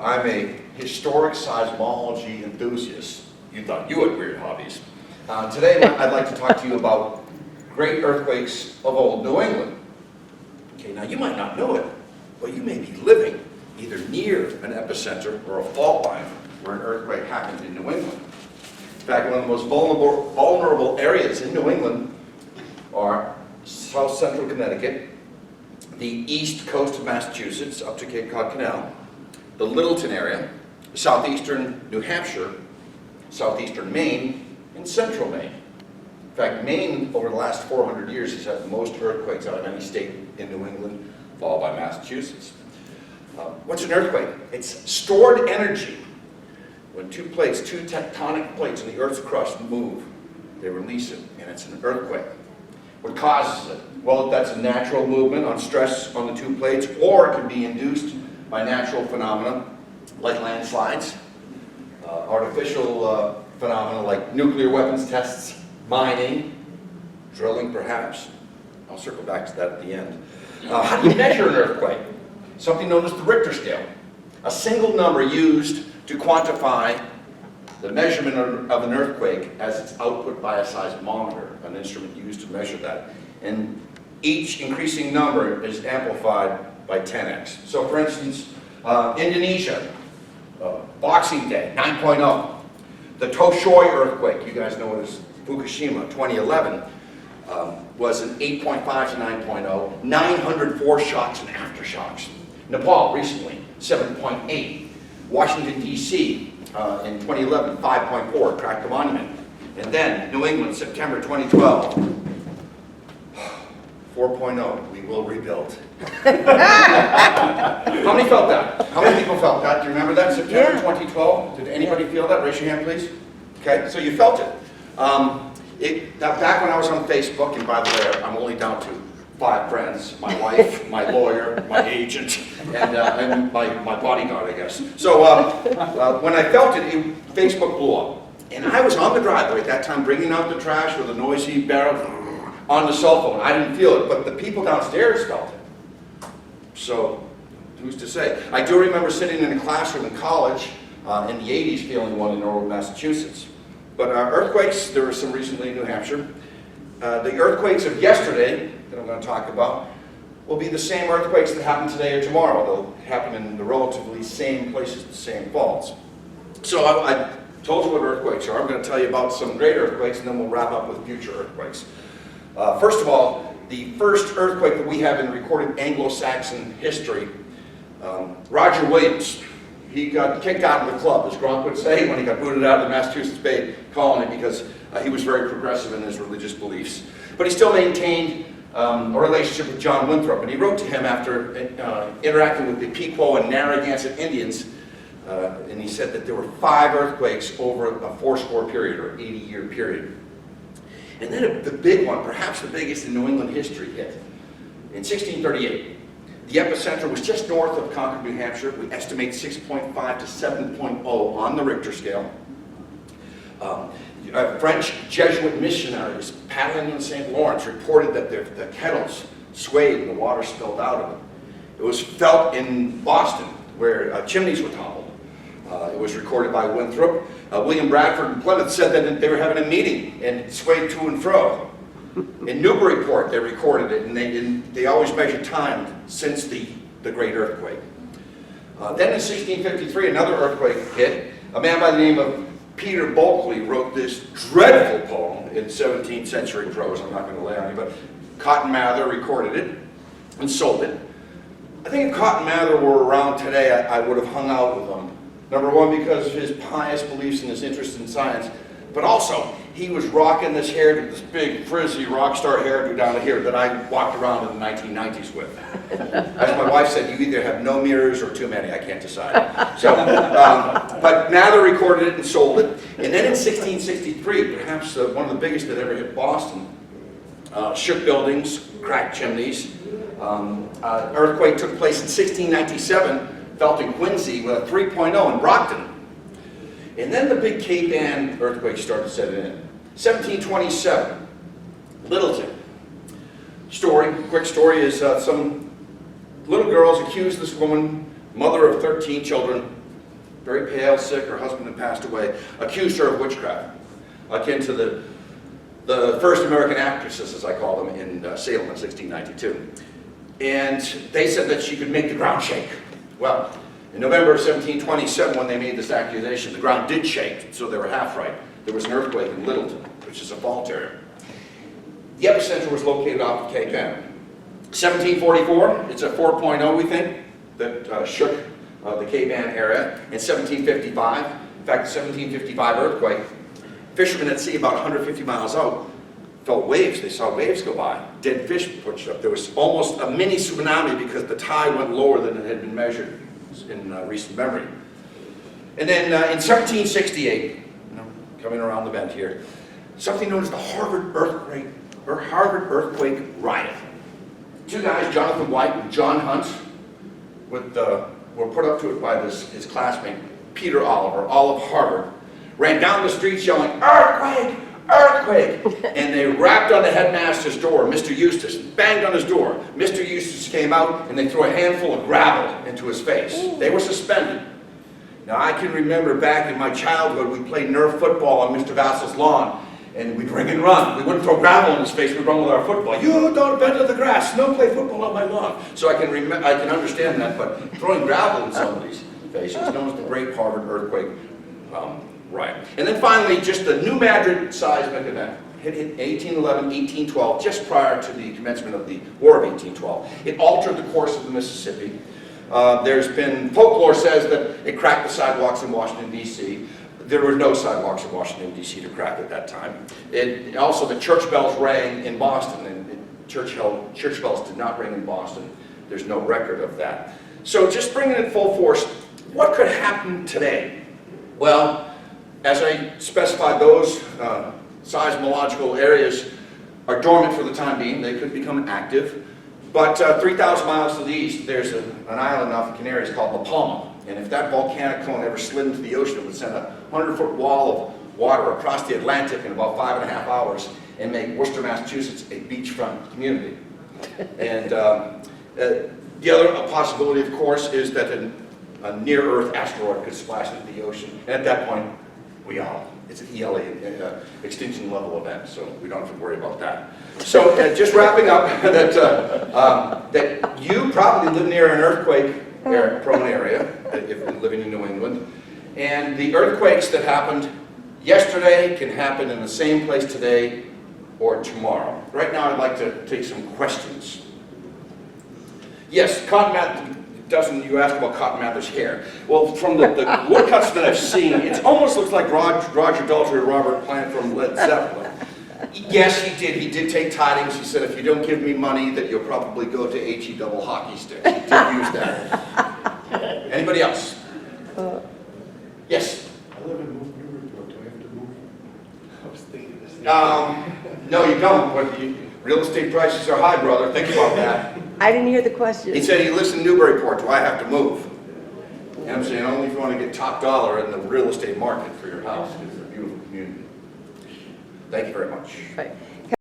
I'm a historic seismology enthusiast. You thought you had weird hobbies. Today I'd like to talk to you about great earthquakes of old New England. Okay, now you might not know it, but you may be living either near an epicenter or a fault line where an earthquake happened in New England. In fact, one of the most vulnerable areas in New England are south central Connecticut, the east coast of Massachusetts up to Cape Cod Canal, the Littleton area, southeastern New Hampshire, southeastern Maine, and central Maine. In fact, Maine, over the last 400 years, has had the most earthquakes out of any state in New England, followed by Massachusetts. What's an earthquake? It's stored energy. When two tectonic plates in the Earth's crust move, they release it, and it's an earthquake. What causes it? Well, that's a natural movement on stress on the two plates, or it can be induced by natural phenomena like landslides, artificial phenomena like nuclear weapons tests, mining, drilling perhaps. I'll circle back to that at the end. How do you measure an earthquake? Something known as the Richter scale. A single number used to quantify the measurement of an earthquake as it's output by a seismometer, an instrument used to measure that. And each increasing number is amplified by 10x. So for instance, Indonesia, Boxing Day, 9.0. The Toshoy earthquake, you guys know it as Fukushima, 2011, was an 8.5 to 9.0, 904 shocks and aftershocks. Nepal, recently, 7.8. Washington, D.C., in 2011, 5.4, cracked the monument. And then, New England, September 2012, 4.0, we will rebuild. How many felt that? How many people felt that? Do you remember that, September 2012? Did anybody feel that? Raise your hand, please. Okay, so you felt it. Now, back when I was on Facebook, and by the way, I'm only down to 5 friends, my wife, my lawyer, my agent, and my bodyguard, I guess. So when I felt it, Facebook blew up. And I was on the driveway at that time, bringing out the trash with a noisy barrel on the cell phone. I didn't feel it, but the people downstairs felt it. So, who's to say? I do remember sitting in a classroom in college in the 80s feeling one in Norwood, Massachusetts. But earthquakes, there were some recently in New Hampshire. The earthquakes of yesterday, that I'm going to talk about, will be the same earthquakes that happen today or tomorrow. They'll happen in the relatively same places, the same faults. So I told you what earthquakes are. I'm going to tell you about some great earthquakes, and then we'll wrap up with future earthquakes. First of all, the first earthquake that we have in recorded Anglo-Saxon history, Roger Williams. He got kicked out of the club, as Gronk would say, when he got booted out of the Massachusetts Bay Colony because he was very progressive in his religious beliefs. But he still maintained a relationship with John Winthrop, and he wrote to him after interacting with the Pequot and Narragansett Indians, and he said that there were 5 earthquakes over a 4-score period, or 80-year period. And then the big one, perhaps the biggest in New England history, hit in 1638. The epicenter was just north of Concord, New Hampshire. We estimate 6.5 to 7.0 on the Richter scale. French Jesuit missionaries paddling in the St. Lawrence reported that the kettles swayed and the water spilled out of them. It was felt in Boston, where chimneys were toppled. It was recorded by Winthrop. William Bradford in Plymouth said that they were having a meeting and it swayed to and fro. In Newburyport, they recorded it, and they always measured time since the Great Earthquake. Then in 1653, another earthquake hit. A man by the name of Peter Bulkley wrote this dreadful poem in 17th century prose. I'm not going to lay on you, but Cotton Mather recorded it and sold it. I think if Cotton Mather were around today, I would have hung out with him. Number one, because of his pious beliefs and his interest in science, but also he was rocking this hairdo, this big frizzy rock star hairdo down to here that I walked around in the 1990s with. As my wife said, you either have no mirrors or too many, I can't decide. So, but Mather recorded it and sold it. And then in 1663, perhaps one of the biggest that ever hit Boston, shook buildings, cracked chimneys. Earthquake took place in 1697, felt in Quincy with a 3.0 in Brockton. And then the big Cape Ann earthquake started setting in. 1727, Littleton. Quick story is some little girls accused this woman, mother of 13 children, very pale, sick, her husband had passed away, accused her of witchcraft, akin to the first American actresses, as I call them, in Salem in 1692. And they said that she could make the ground shake. Well, in November of 1727, when they made this accusation, the ground did shake, so they were half right. There was an earthquake in Littleton, which is a fault area. The epicenter was located off of Cape Ann. 1744, it's a 4.0, we think, that shook the Cape Ann area. In 1755, in fact, the 1755 earthquake, fishermen at sea about 150 miles out felt waves. They saw waves go by. Dead fish pushed up. There was almost a mini tsunami because the tide went lower than it had been measured in recent memory. And then in 1768, coming around the bend here, something known as the Harvard earthquake riot. Two guys, Jonathan White and John Hunt, were put up to it by his classmate, Peter Oliver, all of Harvard, ran down the streets yelling, "Earthquake! Earthquake!" And they rapped on the headmaster's door, Mr. Eustace, banged on his door. Mr. Eustace came out and they threw a handful of gravel into his face. They were suspended. Now I can remember back in my childhood, we played Nerf football on Mr. Vassell's lawn, and we'd ring and run. We wouldn't throw gravel in his face, we'd run with our football. "You don't bend to the grass, no play football on my lawn." So I can understand that, but throwing gravel in somebody's face is known as the Great Harvard Earthquake riot. And then finally, just the New Madrid seismic event. Hit in 1811, 1812, just prior to the commencement of the War of 1812. It altered the course of the Mississippi. There's been, folklore says that it cracked the sidewalks in Washington, D.C. There were no sidewalks in Washington, D.C. to crack at that time. Also, the church bells rang in Boston, and church bells did not ring in Boston. There's no record of that. So just bringing it full force, what could happen today? Well, as I specified, those seismological areas are dormant for the time being. They could become active. But 3,000 miles to the east, there's an island off the Canaries called La Palma. And if that volcanic cone ever slid into the ocean, it would send a 100-foot wall of water across the Atlantic in about 5.5 hours and make Worcester, Massachusetts a beachfront community. And the other possibility, of course, is that a near-Earth asteroid could splash into the ocean. And at that point, it's an ELA, extinction level event, so we don't have to worry about that. So just wrapping up, that you probably live near an earthquake-prone area, if you're living in New England, and the earthquakes that happened yesterday can happen in the same place today or tomorrow. Right now, I'd like to take some questions. Yes, Cotton Mather, you asked about Cotton Mather's hair. Well, from the woodcuts that I've seen, it almost looks like Roger Daltrey or Robert Plant from Led Zeppelin. Yes, he did. He did take tidings. He said, "If you don't give me money, that you'll probably go to HE double hockey sticks." He did use that. Anybody else? Yes? I live in Newburyport. Do I have to move? I was thinking this. No, you don't. But real estate prices are high, brother. Think about that. I didn't hear the question. He said he lives in Newburyport. Do I have to move? And I'm saying only if you want to get top dollar in the real estate market for your house. It's a beautiful community. Thank you very much. Right.